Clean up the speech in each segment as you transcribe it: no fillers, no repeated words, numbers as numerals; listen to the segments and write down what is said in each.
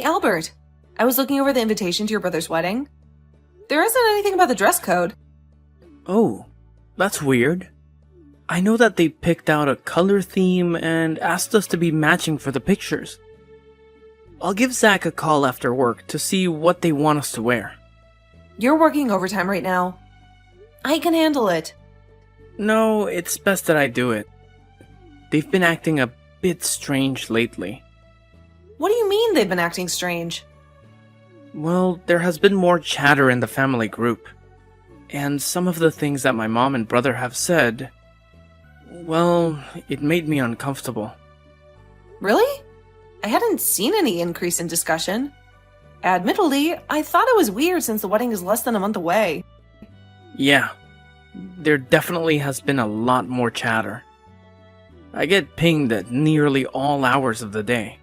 Hey, Albert. I was looking over the invitation to your brother's wedding. There isn't anything about the dress code. Oh, that's weird. I know that they picked out a color theme and asked us to be matching for the pictures. I'll give Zach a call after work to see what they want us to wear. You're working overtime right now. I can handle it. No, it's best that I do it. They've been acting a bit strange lately. What do you mean they've been acting strange? Well, there has been more chatter in the family group. And some of the things that my mom and brother have said, well, it made me uncomfortable. Really? I hadn't seen any increase in discussion. Admittedly, I thought it was weird since the wedding is less than a month away. Yeah, there definitely has been a lot more chatter. I get pinged at nearly all hours of the day.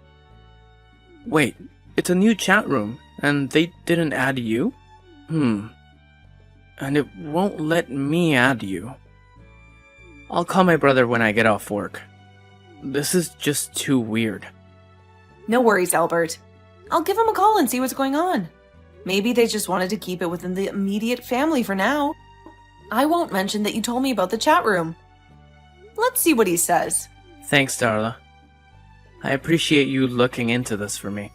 Wait, it's a new chat room, and they didn't add you? And it won't let me add you. I'll call my brother when I get off work. This is just too weird. No worries, Albert. I'll give him a call and see what's going on. Maybe they just wanted to keep it within the immediate family for now. I won't mention that you told me about the chat room. Let's see what he says. Thanks, Darla. I appreciate you looking into this for me.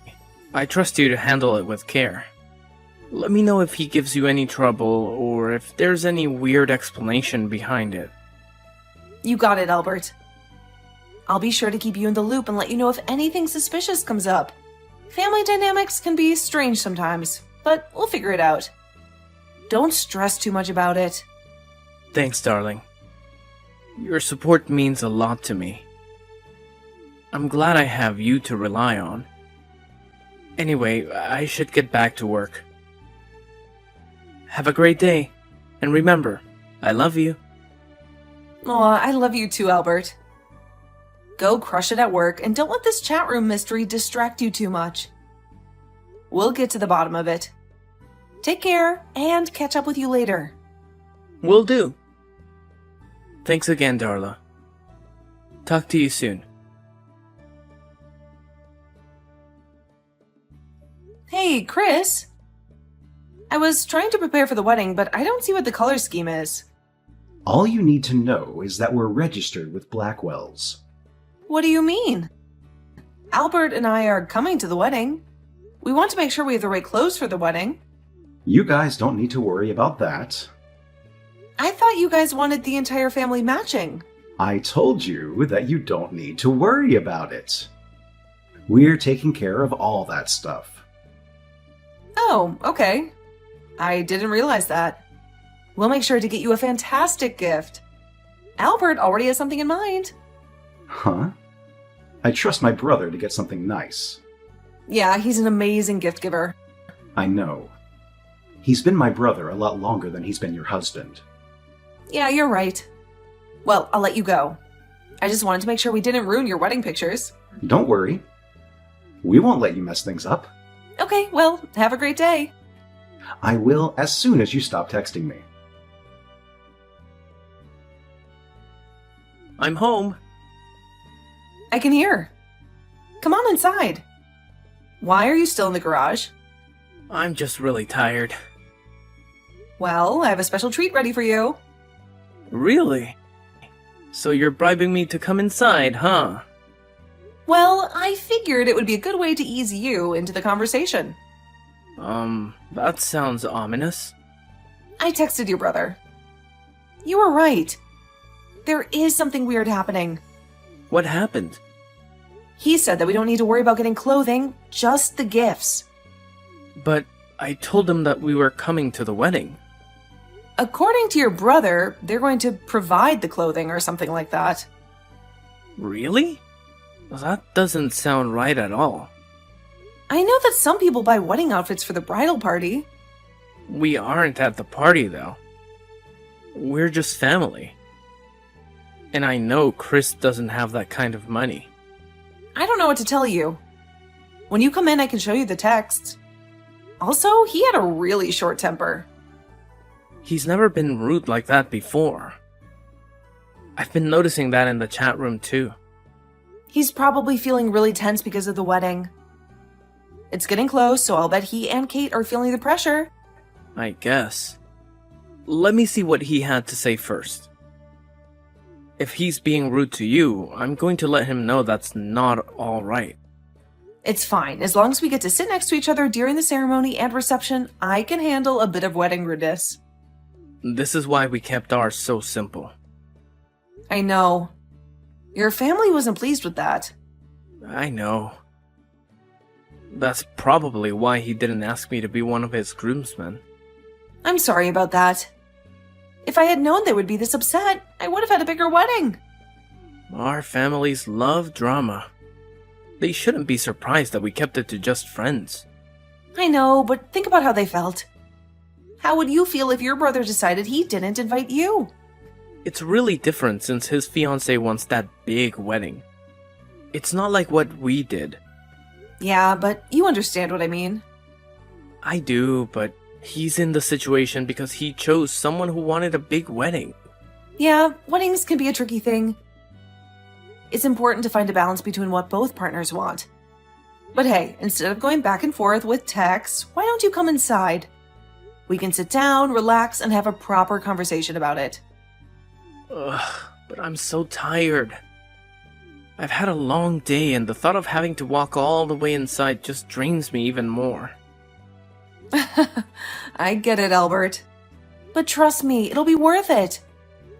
I trust you to handle it with care. Let me know if he gives you any trouble or if there's any weird explanation behind it. You got it, Albert. I'll be sure to keep you in the loop and let you know if anything suspicious comes up. Family dynamics can be strange sometimes, but we'll figure it out. Don't stress too much about it. Thanks, darling. Your support means a lot to me. I'm glad I have you to rely on. Anyway, I should get back to work. Have a great day, and remember, I love you. Aw, I love you too, Albert. Go crush it at work, and don't let this chat room mystery distract you too much. We'll get to the bottom of it. Take care, and catch up with you later. Will do. Thanks again, Darla. Talk to you soon. Hey, Chris. I was trying to prepare for the wedding, but I don't see what the color scheme is. All you need to know is that we're registered with Blackwell's. What do you mean? Albert and I are coming to the wedding. We want to make sure we have the right clothes for the wedding. You guys don't need to worry about that. I thought you guys wanted the entire family matching. I told you that you don't need to worry about it. We're taking care of all that stuff. Oh, okay. I didn't realize that. We'll make sure to get you a fantastic gift. Albert already has something in mind. Huh? I trust my brother to get something nice. Yeah, he's an amazing gift giver. I know. He's been my brother a lot longer than he's been your husband. Yeah, you're right. Well, I'll let you go. I just wanted to make sure we didn't ruin your wedding pictures. Don't worry. We won't let you mess things up. Okay, well, have a great day. I will as soon as you stop texting me. I'm home. I can hear. Come on inside. Why are you still in the garage? I'm just really tired. Well, I have a special treat ready for you. Really? So you're bribing me to come inside, huh? Well, I figured it would be a good way to ease you into the conversation. That sounds ominous. I texted your brother. You were right. There is something weird happening. What happened? He said that we don't need to worry about getting clothing, just the gifts. But I told him that we were coming to the wedding. According to your brother, they're going to provide the clothing or something like that. Really? That doesn't sound right at all. I know that some people buy wedding outfits for the bridal party. We aren't at the party, though. We're just family. And I know Chris doesn't have that kind of money. I don't know what to tell you. When you come in, I can show you the texts. Also, he had a really short temper. He's never been rude like that before. I've been noticing that in the chat room too. He's probably feeling really tense because of the wedding. It's getting close, so I'll bet he and Kate are feeling the pressure. I guess. Let me see what he had to say first. If he's being rude to you, I'm going to let him know that's not all right. It's fine. As long as we get to sit next to each other during the ceremony and reception, I can handle a bit of wedding rudeness. This is why we kept ours so simple. I know. Your family wasn't pleased with that. I know. That's probably why he didn't ask me to be one of his groomsmen. I'm sorry about that. If I had known they would be this upset, I would have had a bigger wedding. Our families love drama. They shouldn't be surprised that we kept it to just friends. I know, but think about how they felt. How would you feel if your brother decided he didn't invite you? It's really different since his fiancée wants that big wedding. It's not like what we did. Yeah, but you understand what I mean. I do, but he's in the situation because he chose someone who wanted a big wedding. Yeah, weddings can be a tricky thing. It's important to find a balance between what both partners want. But hey, instead of going back and forth with texts, why don't you come inside? We can sit down, relax, and have a proper conversation about it. Ugh, but I'm so tired. I've had a long day and the thought of having to walk all the way inside just drains me even more. I get it, Albert. But trust me, it'll be worth it.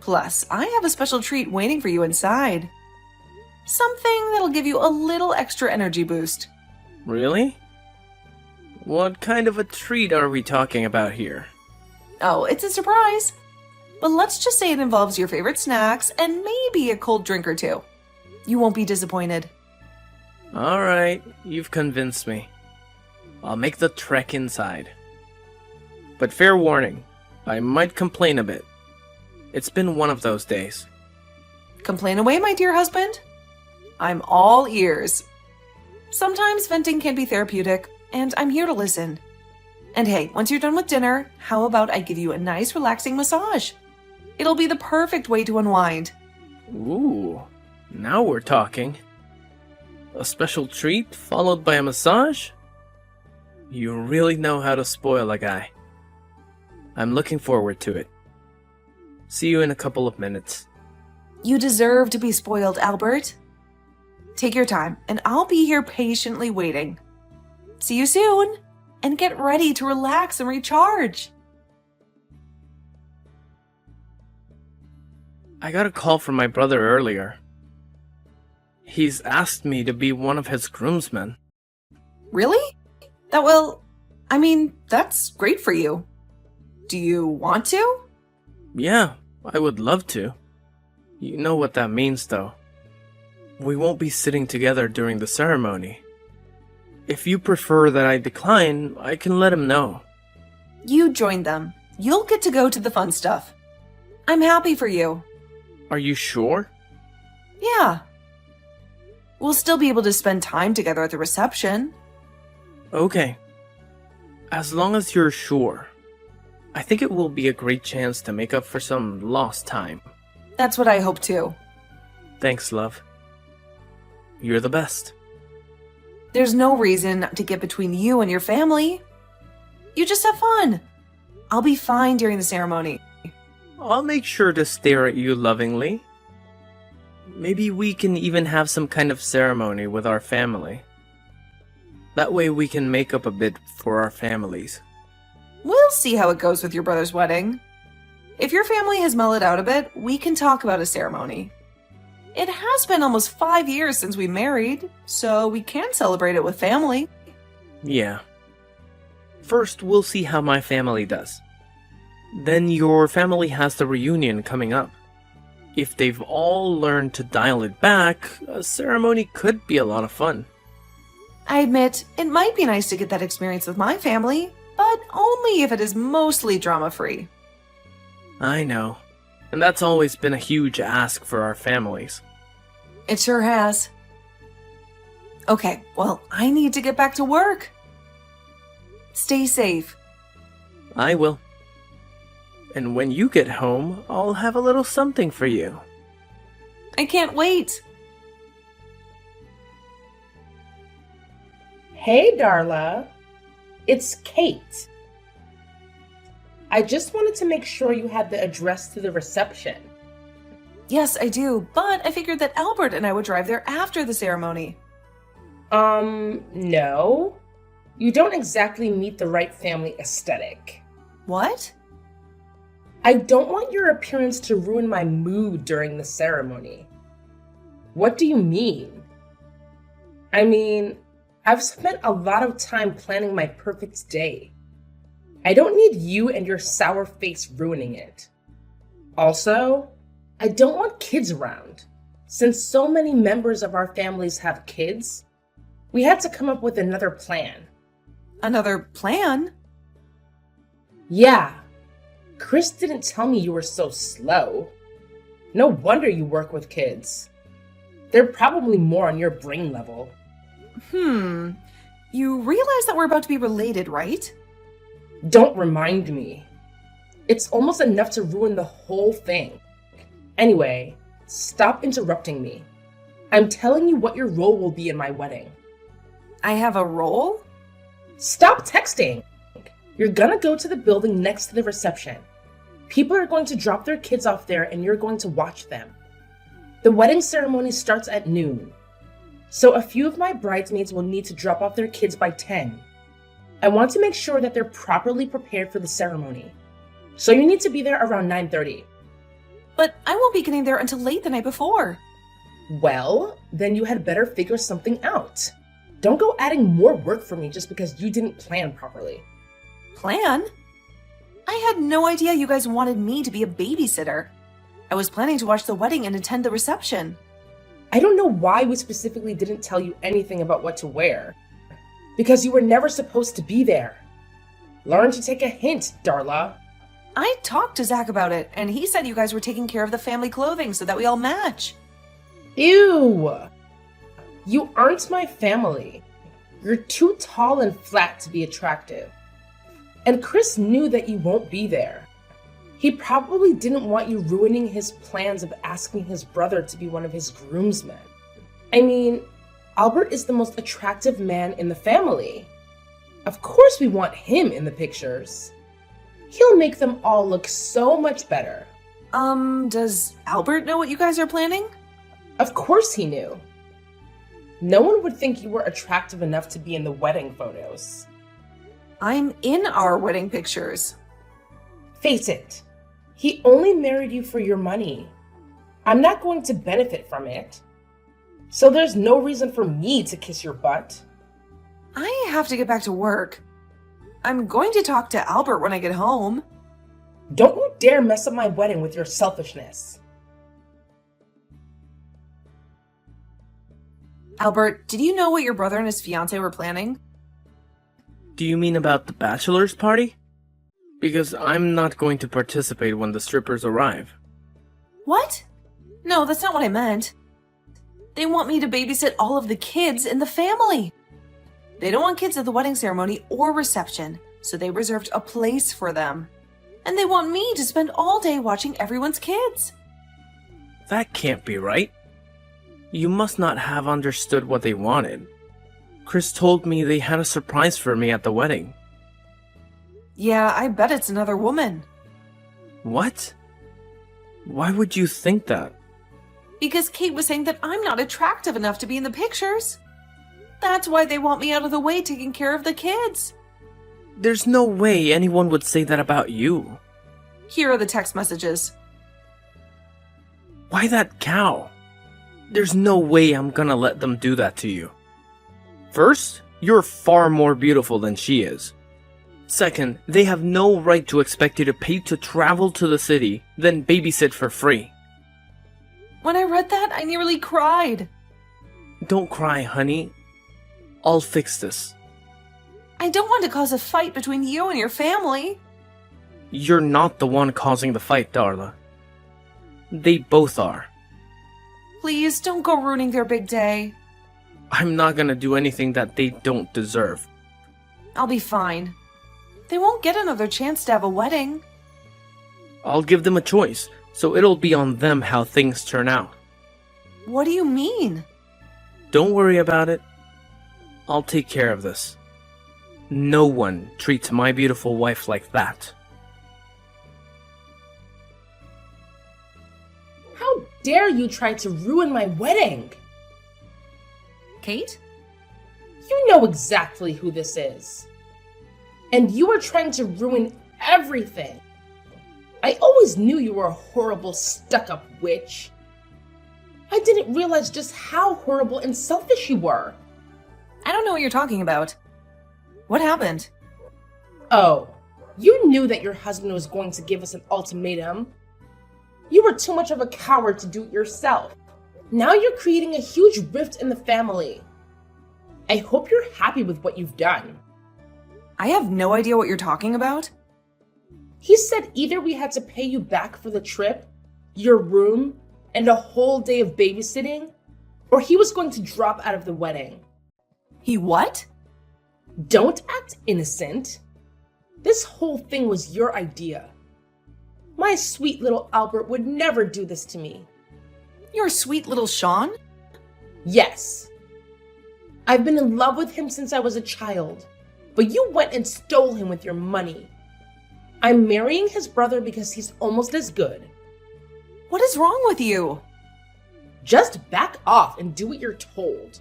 Plus, I have a special treat waiting for you inside. Something that'll give you a little extra energy boost. Really? What kind of a treat are we talking about here? Oh, it's a surprise. But let's just say it involves your favorite snacks and maybe a cold drink or two. You won't be disappointed. Alright, you've convinced me. I'll make the trek inside. But fair warning, I might complain a bit. It's been one of those days. Complain away, my dear husband. I'm all ears. Sometimes venting can be therapeutic, and I'm here to listen. And hey, once you're done with dinner, how about I give you a nice relaxing massage? It'll be the perfect way to unwind. Ooh, now we're talking. A special treat followed by a massage? You really know how to spoil a guy. I'm looking forward to it. See you in a couple of minutes. You deserve to be spoiled, Albert. Take your time, and I'll be here patiently waiting. See you soon, and get ready to relax and recharge. I got a call from my brother earlier. He's asked me to be one of his groomsmen. Really? That's great for you. Do you want to? Yeah, I would love to. You know what that means, though. We won't be sitting together during the ceremony. If you prefer that I decline, I can let him know. You join them. You'll get to go to the fun stuff. I'm happy for you. Are you sure? Yeah. We'll still be able to spend time together at the reception. Okay. As long as you're sure. I think it will be a great chance to make up for some lost time. That's what I hope too. Thanks, love. You're the best. There's no reason to get between you and your family. You just have fun. I'll be fine during the ceremony. I'll make sure to stare at you lovingly. Maybe we can even have some kind of ceremony with our family. That way we can make up a bit for our families. We'll see how it goes with your brother's wedding. If your family has mellowed out a bit, we can talk about a ceremony. It has been almost 5 years since we married, so we can celebrate it with family. Yeah. First, we'll see how my family does. Then your family has the reunion coming up. If they've all learned to dial it back, a ceremony could be a lot of fun. I admit, it might be nice to get that experience with my family, but only if it is mostly drama-free. I know. And that's always been a huge ask for our families. It sure has. Okay, well, I need to get back to work. Stay safe. I will. And when you get home, I'll have a little something for you. I can't wait. Hey, Darla. It's Kate. I just wanted to make sure you had the address to the reception. Yes, I do, but I figured that Albert and I would drive there after the ceremony. No. You don't exactly meet the right family aesthetic. What? I don't want your appearance to ruin my mood during the ceremony. What do you mean? I mean, I've spent a lot of time planning my perfect day. I don't need you and your sour face ruining it. Also, I don't want kids around. Since so many members of our families have kids, we had to come up with another plan. Another plan? Yeah. Chris didn't tell me you were so slow. No wonder you work with kids. They're probably more on your brain level. You realize that we're about to be related, right? Don't remind me. It's almost enough to ruin the whole thing. Anyway, stop interrupting me. I'm telling you what your role will be in my wedding. I have a role? Stop texting! You're gonna go to the building next to the reception. People are going to drop their kids off there and you're going to watch them. The wedding ceremony starts at noon, so a few of my bridesmaids will need to drop off their kids by 10. I want to make sure that they're properly prepared for the ceremony, so you need to be there around 9:30. But I won't be getting there until late the night before. Well, then you had better figure something out. Don't go adding more work for me just because you didn't plan properly. Plan? I had no idea you guys wanted me to be a babysitter. I was planning to watch the wedding and attend the reception. I don't know why we specifically didn't tell you anything about what to wear. Because you were never supposed to be there. Learn to take a hint, Darla. I talked to Zach about it, and he said you guys were taking care of the family clothing so that we all match. Ew! You aren't my family. You're too tall and flat to be attractive. And Chris knew that you won't be there. He probably didn't want you ruining his plans of asking his brother to be one of his groomsmen. I mean, Albert is the most attractive man in the family. Of course we want him in the pictures. He'll make them all look so much better. Does Albert know what you guys are planning? Of course he knew. No one would think you were attractive enough to be in the wedding photos. I'm in our wedding pictures. Face it, he only married you for your money. I'm not going to benefit from it. So there's no reason for me to kiss your butt. I have to get back to work. I'm going to talk to Albert when I get home. Don't you dare mess up my wedding with your selfishness. Albert, did you know what your brother and his fiancée were planning? Do you mean about the bachelor's party? Because I'm not going to participate when the strippers arrive. What? No, that's not what I meant. They want me to babysit all of the kids in the family. They don't want kids at the wedding ceremony or reception, so they reserved a place for them. And they want me to spend all day watching everyone's kids. That can't be right. You must not have understood what they wanted. Chris told me they had a surprise for me at the wedding. Yeah, I bet it's another woman. What? Why would you think that? Because Kate was saying that I'm not attractive enough to be in the pictures. That's why they want me out of the way taking care of the kids. There's no way anyone would say that about you. Here are the text messages. Why that cow? There's no way I'm gonna let them do that to you. First, you're far more beautiful than she is. Second, they have no right to expect you to pay to travel to the city, then babysit for free. When I read that, I nearly cried. Don't cry, honey. I'll fix this. I don't want to cause a fight between you and your family. You're not the one causing the fight, Darla. They both are. Please don't go ruining their big day. I'm not gonna do anything that they don't deserve. I'll be fine. They won't get another chance to have a wedding. I'll give them a choice, so it'll be on them how things turn out. What do you mean? Don't worry about it. I'll take care of this. No one treats my beautiful wife like that. How dare you try to ruin my wedding? Kate? You know exactly who this is. And you are trying to ruin everything. I always knew you were a horrible, stuck-up witch. I didn't realize just how horrible and selfish you were. I don't know what you're talking about. What happened? Oh, you knew that your husband was going to give us an ultimatum. You were too much of a coward to do it yourself. Now you're creating a huge rift in the family. I hope you're happy with what you've done. I have no idea what you're talking about. He said either we had to pay you back for the trip, your room, and a whole day of babysitting, or he was going to drop out of the wedding. He what? Don't act innocent. This whole thing was your idea. My sweet little Albert would never do this to me. Your sweet little Sean? Yes. I've been in love with him since I was a child, but you went and stole him with your money. I'm marrying his brother because he's almost as good. What is wrong with you? Just back off and do what you're told.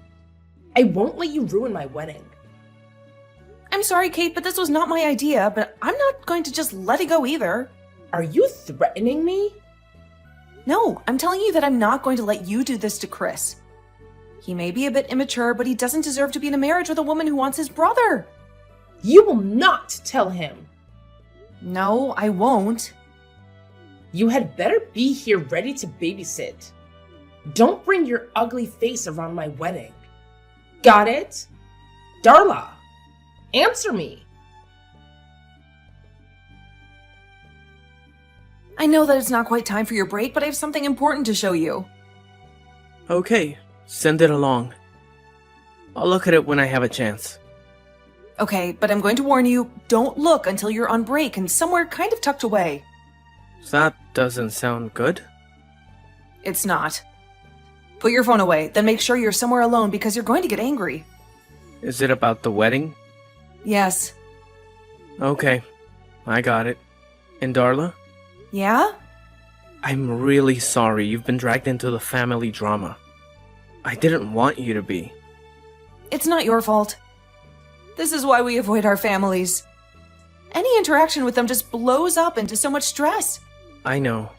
I won't let you ruin my wedding. I'm sorry, Kate, but this was not my idea, but I'm not going to just let it go either. Are you threatening me? No, I'm telling you that I'm not going to let you do this to Chris. He may be a bit immature, but he doesn't deserve to be in a marriage with a woman who wants his brother. You will not tell him. No, I won't. You had better be here ready to babysit. Don't bring your ugly face around my wedding. Got it? Darla, answer me. I know that it's not quite time for your break, but I have something important to show you. Okay, send it along. I'll look at it when I have a chance. Okay, but I'm going to warn you, don't look until you're on break and somewhere kind of tucked away. That doesn't sound good. It's not. Put your phone away, then make sure you're somewhere alone because you're going to get angry. Is it about the wedding? Yes. Okay, I got it. And Darla? Yeah? I'm really sorry you've been dragged into the family drama. I didn't want you to be. It's not your fault. This is why we avoid our families. Any interaction with them just blows up into so much stress. I know.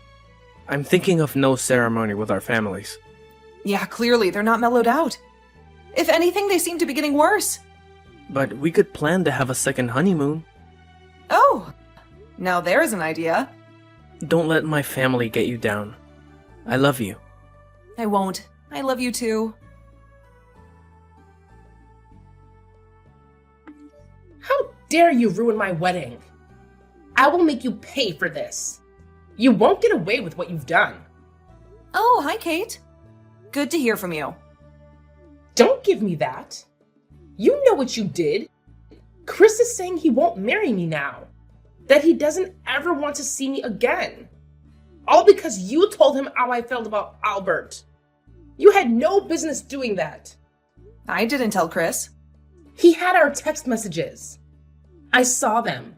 I'm thinking of no ceremony with our families. Yeah, clearly they're not mellowed out. If anything, they seem to be getting worse. But we could plan to have a second honeymoon. Oh, now there's an idea. Don't let my family get you down. I love you. I won't. I love you too. How dare you ruin my wedding? I will make you pay for this. You won't get away with what you've done. Oh, hi, Kate. Good to hear from you. Don't give me that. You know what you did. Chris is saying he won't marry me now. That he doesn't ever want to see me again. All because you told him how I felt about Albert. You had no business doing that. I didn't tell Chris. He had our text messages. I saw them.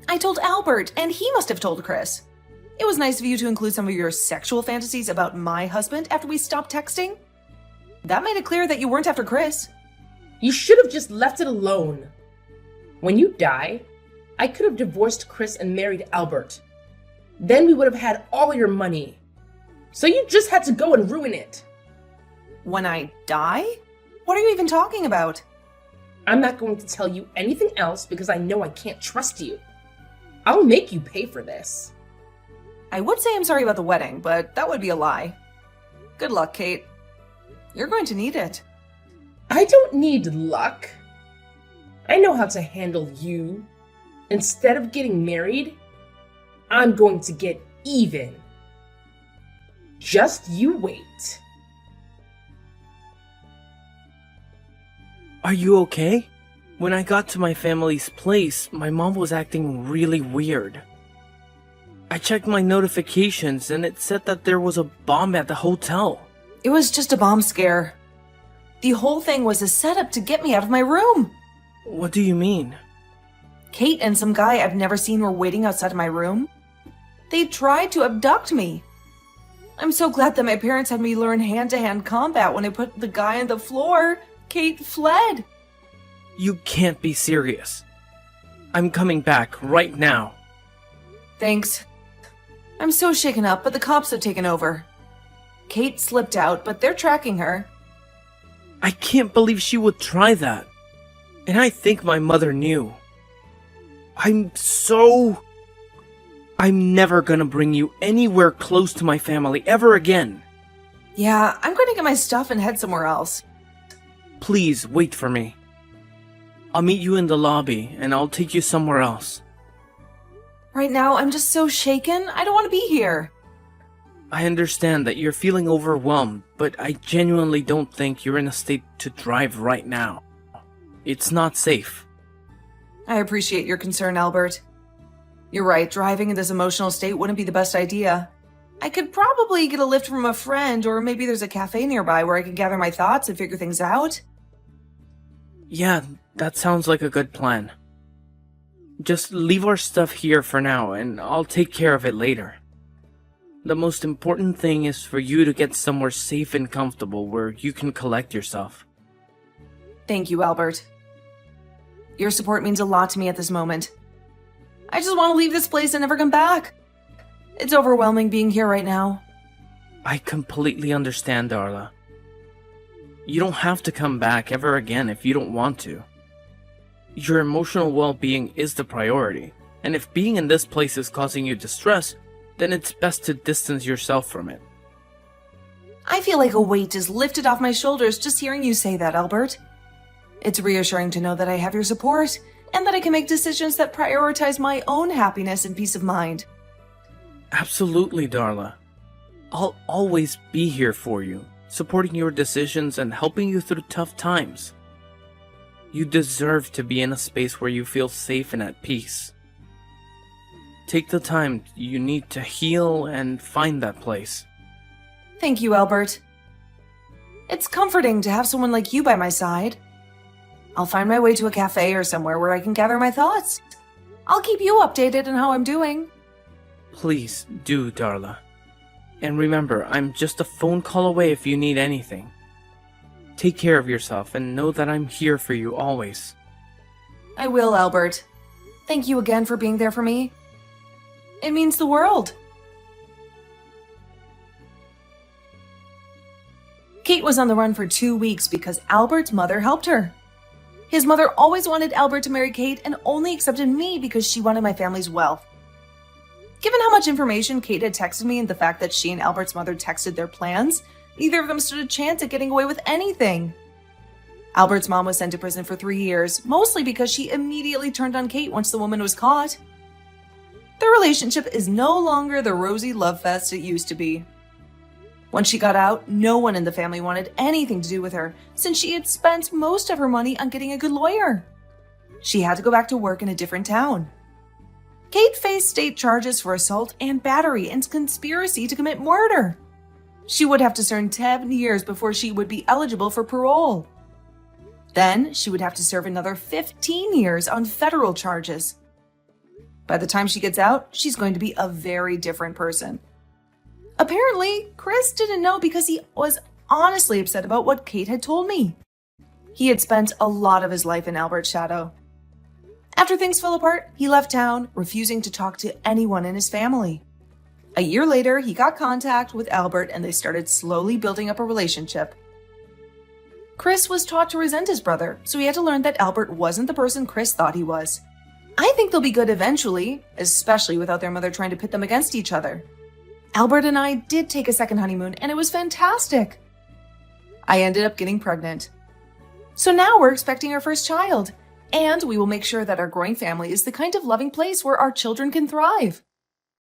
I told Albert, and he must have told Chris. It was nice of you to include some of your sexual fantasies about my husband after we stopped texting. That made it clear that you weren't after Chris. You should have just left it alone. When you die, I could have divorced Chris and married Albert. Then we would have had all your money. So you just had to go and ruin it. When I die? What are you even talking about? I'm not going to tell you anything else because I know I can't trust you. I'll make you pay for this. I would say I'm sorry about the wedding, but that would be a lie. Good luck, Kate. You're going to need it. I don't need luck. I know how to handle you. Instead of getting married, I'm going to get even. Just you wait. Are you okay? When I got to my family's place, my mom was acting really weird. I checked my notifications and it said that there was a bomb at the hotel. It was just a bomb scare. The whole thing was a setup to get me out of my room. What do you mean? Kate and some guy I've never seen were waiting outside of my room. They tried to abduct me. I'm so glad that my parents had me learn hand-to-hand combat when I put the guy on the floor. Kate fled. You can't be serious. I'm coming back right now. Thanks. I'm so shaken up, but the cops have taken over. Kate slipped out, but they're tracking her. I can't believe she would try that. And I think my mother knew. I'm never gonna bring you anywhere close to my family ever again. Yeah, I'm going to get my stuff and head somewhere else. Please wait for me. I'll meet you in the lobby and I'll take you somewhere else. Right now, I'm just so shaken. I don't want to be here. I understand that you're feeling overwhelmed, but I genuinely don't think you're in a state to drive right now. It's not safe. I appreciate your concern, Albert. You're right, driving in this emotional state wouldn't be the best idea. I could probably get a lift from a friend, or maybe there's a cafe nearby where I can gather my thoughts and figure things out. Yeah, that sounds like a good plan. Just leave our stuff here for now, and I'll take care of it later. The most important thing is for you to get somewhere safe and comfortable where you can collect yourself. Thank you, Albert. Your support means a lot to me at this moment. I just want to leave this place and never come back. It's overwhelming being here right now. I completely understand, Darla. You don't have to come back ever again if you don't want to. Your emotional well-being is the priority, and if being in this place is causing you distress, then it's best to distance yourself from it. I feel like a weight is lifted off my shoulders just hearing you say that, Albert. It's reassuring to know that I have your support, and that I can make decisions that prioritize my own happiness and peace of mind. Absolutely, Darla. I'll always be here for you, supporting your decisions and helping you through tough times. You deserve to be in a space where you feel safe and at peace. Take the time you need to heal and find that place. Thank you, Albert. It's comforting to have someone like you by my side. I'll find my way to a cafe or somewhere where I can gather my thoughts. I'll keep you updated on how I'm doing. Please do, Darla. And remember, I'm just a phone call away if you need anything. Take care of yourself and know that I'm here for you always. I will, Albert. Thank you again for being there for me. It means the world. Kate was on the run for 2 weeks because Albert's mother helped her. His mother always wanted Albert to marry Kate and only accepted me because she wanted my family's wealth. Given how much information Kate had texted me and the fact that she and Albert's mother texted their plans, neither of them stood a chance at getting away with anything. Albert's mom was sent to prison for 3 years, mostly because she immediately turned on Kate once the woman was caught. Their relationship is no longer the rosy love fest it used to be. When she got out, no one in the family wanted anything to do with her, since she had spent most of her money on getting a good lawyer. She had to go back to work in a different town. Kate faced state charges for assault and battery and conspiracy to commit murder. She would have to serve 10 years before she would be eligible for parole. Then she would have to serve another 15 years on federal charges. By the time she gets out, she's going to be a very different person. Apparently, Chris didn't know because he was honestly upset about what Kate had told me. He had spent a lot of his life in Albert's shadow. After things fell apart, he left town, refusing to talk to anyone in his family. A year later, he got contact with Albert and they started slowly building up a relationship. Chris was taught to resent his brother, so he had to learn that Albert wasn't the person Chris thought he was. I think they'll be good eventually, especially without their mother trying to pit them against each other. Albert and I did take a second honeymoon and it was fantastic. I ended up getting pregnant. So now we're expecting our first child, and we will make sure that our growing family is the kind of loving place where our children can thrive.